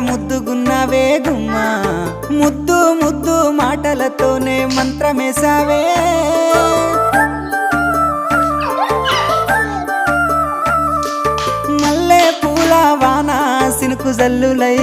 ముద్దుగున్నావే గుమ్మా ముద్దు ముద్దు మాటలతోనే మంత్రమేసావే మల్లె పూల వాన సినుకు జల్లులై